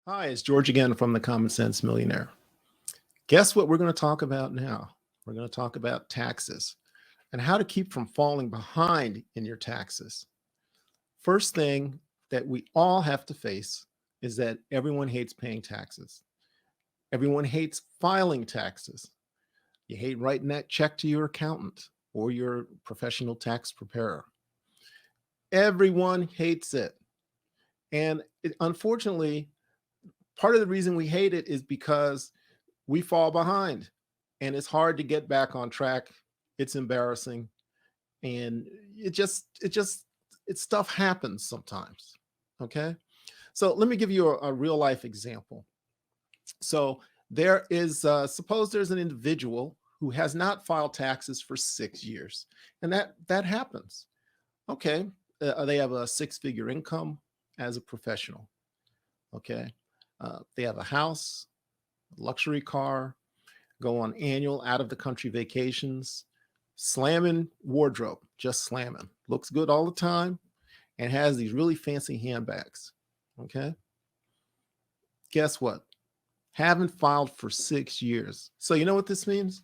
Hi, it's George again from the Common Sense Millionaire. Guess what we're going to talk about now? We're going to talk about taxes and how to keep from falling behind in your taxes. First thing that we all have to face is that everyone hates paying taxes. Everyone hates filing taxes. You hate writing that check to your accountant or your professional tax preparer. Everyone hates it. And unfortunately, part of the reason we hate it is because we fall behind and it's hard to get back on track. It's embarrassing. And it stuff happens sometimes. Okay. So let me give you a real life example. So there is, suppose there's an individual who has not filed taxes for 6 years, and that happens. Okay. They have a six-figure income as a professional. Okay. They have a house, luxury car, go on annual out of the country vacations, slamming wardrobe, just slamming. Looks good all the time and has these really fancy handbags. Okay. Guess what? Haven't filed for 6 years. So, you know what this means?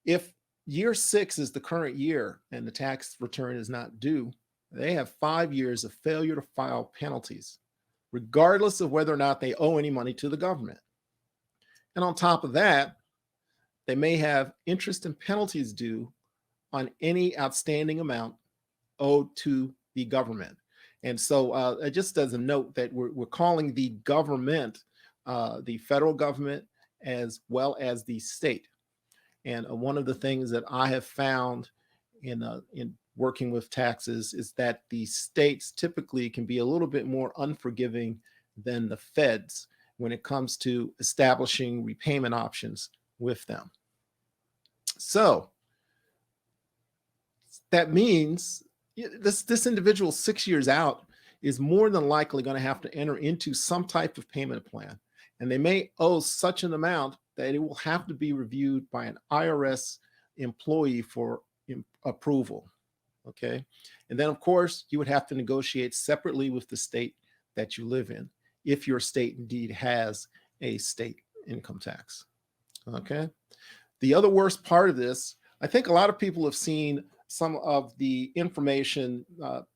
If year six is the current year and the tax return is not due, they have 5 years of failure to file penalties, regardless of whether or not they owe any money to the government. And on top of that, they may have interest and penalties due on any outstanding amount owed to the government. And so, just as a note that we're calling the government, the federal government, as well as the state. And one of the things that I have found in working with taxes is that the states typically can be a little bit more unforgiving than the feds when it comes to establishing repayment options with them. So that means this individual 6 years out is more than likely going to have to enter into some type of payment plan. And they may owe such an amount that it will have to be reviewed by an IRS employee for approval. Okay. And then, of course, you would have to negotiate separately with the state that you live in, if your state indeed has a state income tax. Okay. The other worst part of this, I think a lot of people have seen some of the information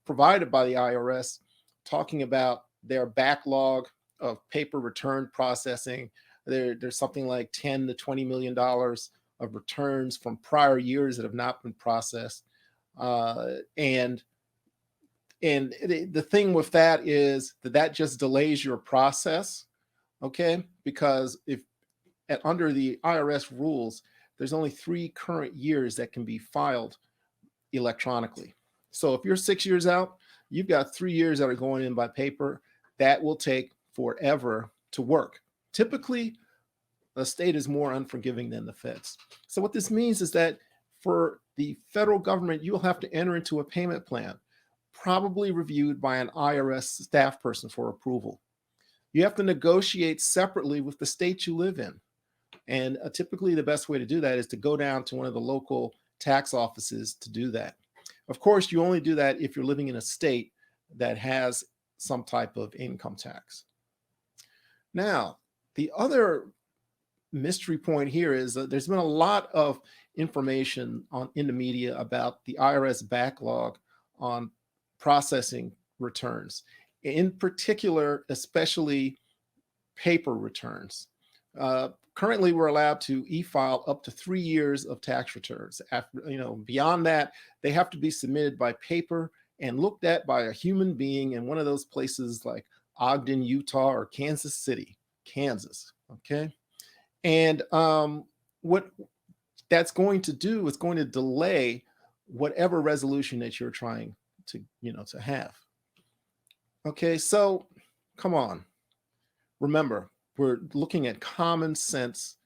provided by the IRS talking about their backlog of paper return processing. There's something like $10 to $20 million of returns from prior years that have not been processed. And the thing with that is that just delays your process. Okay. Because if under the IRS rules, there's only 3 current years that can be filed electronically. So if you're 6 years out, you've got 3 years that are going in by paper. That will take forever to work. Typically, the state is more unforgiving than the feds. So what this means is that for the federal government, you'll have to enter into a payment plan, probably reviewed by an IRS staff person for approval. You have to negotiate separately with the state you live in. And typically the best way to do that is to go down to one of the local tax offices to do that. Of course, you only do that if you're living in a state that has some type of income tax. Now, the other mystery point here is that there's been a lot of information in the media about the IRS backlog on processing returns, in particular, especially paper returns. Currently, we're allowed to e-file up to 3 years of tax returns. After, beyond that, they have to be submitted by paper and looked at by a human being in one of those places like Ogden, Utah, or Kansas City, Kansas. Okay, and what that's going to do is going to delay whatever resolution that you're trying to have. Okay, so come on, remember, we're looking at common sense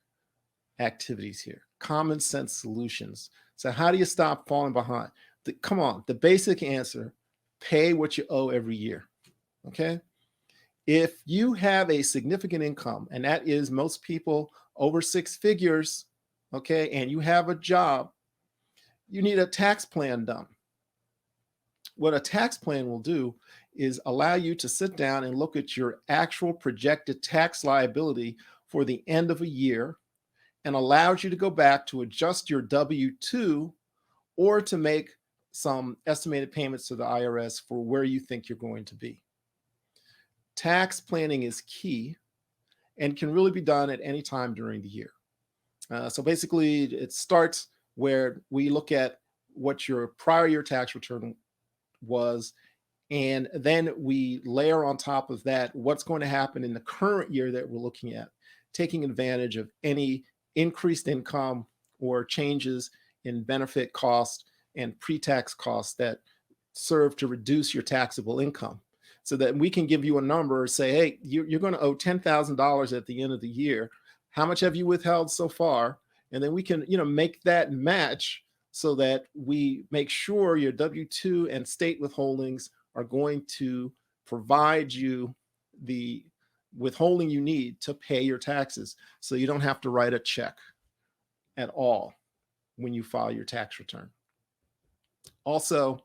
activities here, common sense solutions. So how do you stop falling behind? Come on, the basic answer: pay what you owe every year. Okay. If you have a significant income, and that is most people over 6 figures, okay, and you have a job, you need a tax plan done. What a tax plan will do is allow you to sit down and look at your actual projected tax liability for the end of a year, and allows you to go back to adjust your W-2 or to make some estimated payments to the IRS for where you think you're going to be. Tax planning is key and can really be done at any time during the year. So basically, it starts where we look at what your prior year tax return was, and then we layer on top of that what's going to happen in the current year that we're looking at, taking advantage of any increased income or changes in benefit cost and pre-tax costs that serve to reduce your taxable income, so that we can give you a number, say, hey, you're going to owe $10,000 at the end of the year. How much have you withheld so far? And then we can, make that match so that we make sure your W-2 and state withholdings are going to provide you the withholding you need to pay your taxes, so you don't have to write a check at all when you file your tax return. Also,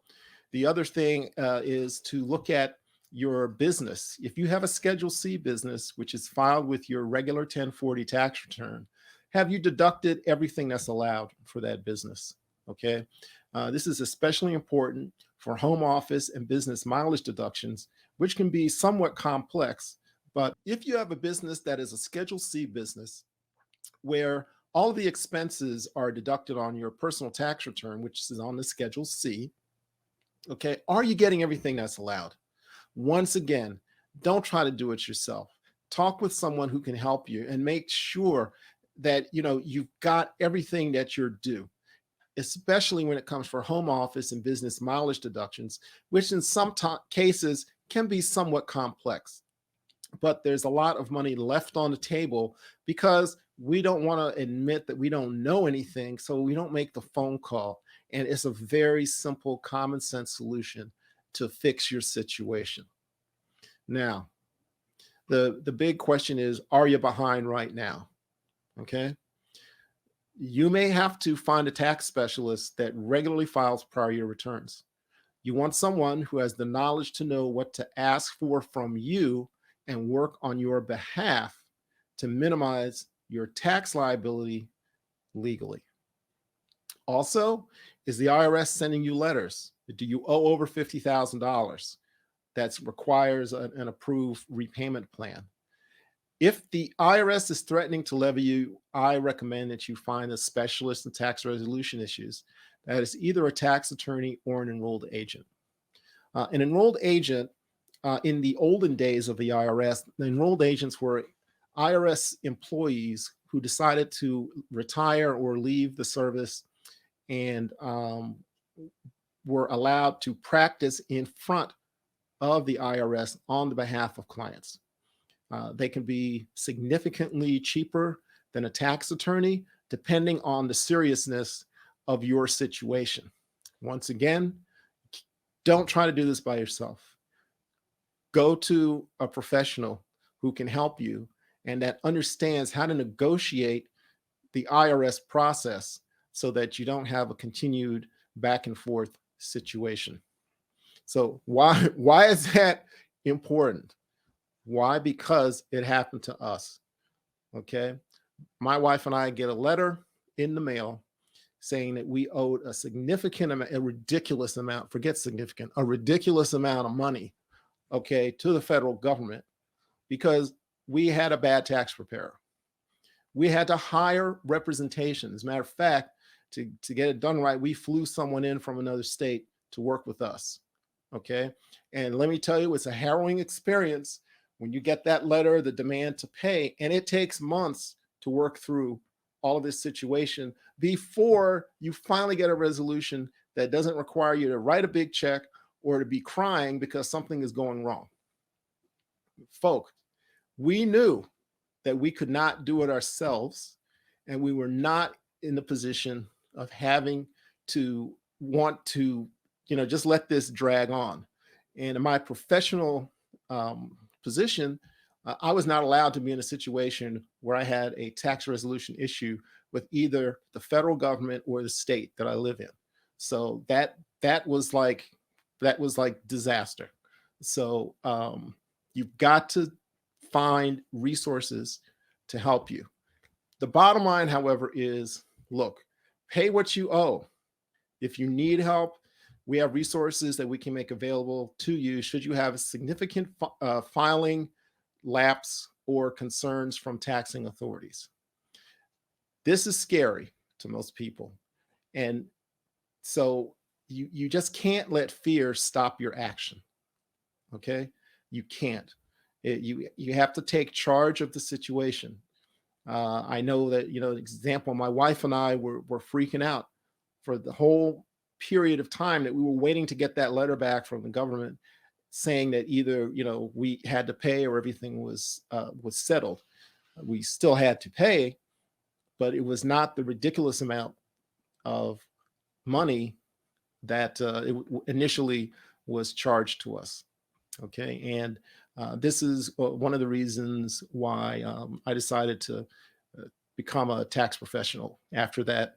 the other thing is to look at your business. If you have a Schedule C business, which is filed with your regular 1040 tax return, have you deducted everything that's allowed for that business? Okay. This is especially important for home office and business mileage deductions, which can be somewhat complex. But if you have a business that is a Schedule C business, where all of the expenses are deducted on your personal tax return, which is on the Schedule C, okay, are you getting everything that's allowed? Once again, don't try to do it yourself. Talk with someone who can help you and make sure that you've got everything that you're due, especially when it comes for home office and business mileage deductions, which in some cases can be somewhat complex. But there's a lot of money left on the table because we don't want to admit that we don't know anything, so we don't make the phone call. And it's a very simple, common sense solution to fix your situation. Now, the big question is, are you behind right now? Okay. You may have to find a tax specialist that regularly files prior year returns. You want someone who has the knowledge to know what to ask for from you and work on your behalf to minimize your tax liability legally. Also, is the IRS sending you letters? Do you owe over $50,000? That requires an approved repayment plan. If the IRS is threatening to levy you, I recommend that you find a specialist in tax resolution issues. That is either a tax attorney or an enrolled agent. An enrolled agent, in the olden days of the IRS, the enrolled agents were IRS employees who decided to retire or leave the service and were allowed to practice in front of the IRS on the behalf of clients. They can be significantly cheaper than a tax attorney, depending on the seriousness of your situation. Once again, don't try to do this by yourself. Go to a professional who can help you and that understands how to negotiate the IRS process so that you don't have a continued back and forth situation. So why is that important? Why? Because it happened to us. Okay. My wife and I get a letter in the mail saying that we owed a significant amount, a ridiculous amount, forget significant, a ridiculous amount of money, okay, to the federal government because we had a bad tax preparer. We had to hire representation. As a matter of fact, to get it done right, we flew someone in from another state to work with us. Okay. And let me tell you, it's a harrowing experience when you get that letter, the demand to pay, and it takes months to work through all of this situation before you finally get a resolution that doesn't require you to write a big check or to be crying because something is going wrong. Folks, we knew that we could not do it ourselves, and we were not in the position of having to want to, just let this drag on. And in my professional position, I was not allowed to be in a situation where I had a tax resolution issue with either the federal government or the state that I live in. So that was like disaster. So you've got to find resources to help you. The bottom line, however, is look, pay what you owe. If you need help, we have resources that we can make available to you should you have a significant filing lapse or concerns from taxing authorities. This is scary to most people. And so you just can't let fear stop your action. Okay? You can't. You have to take charge of the situation. I know that, example, my wife and I were freaking out for the whole period of time that we were waiting to get that letter back from the government saying that either, we had to pay or everything was settled. We still had to pay, but it was not the ridiculous amount of money that initially was charged to us. Okay. And this is one of the reasons why I decided to become a tax professional. After that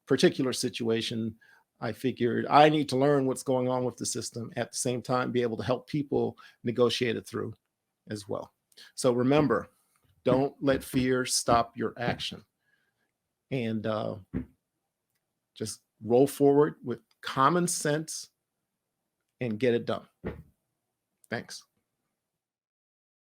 particular situation, I figured I need to learn what's going on with the system, at the same time be able to help people negotiate it through as well. So remember, don't let fear stop your action, and just roll forward with common sense and get it done. Thanks.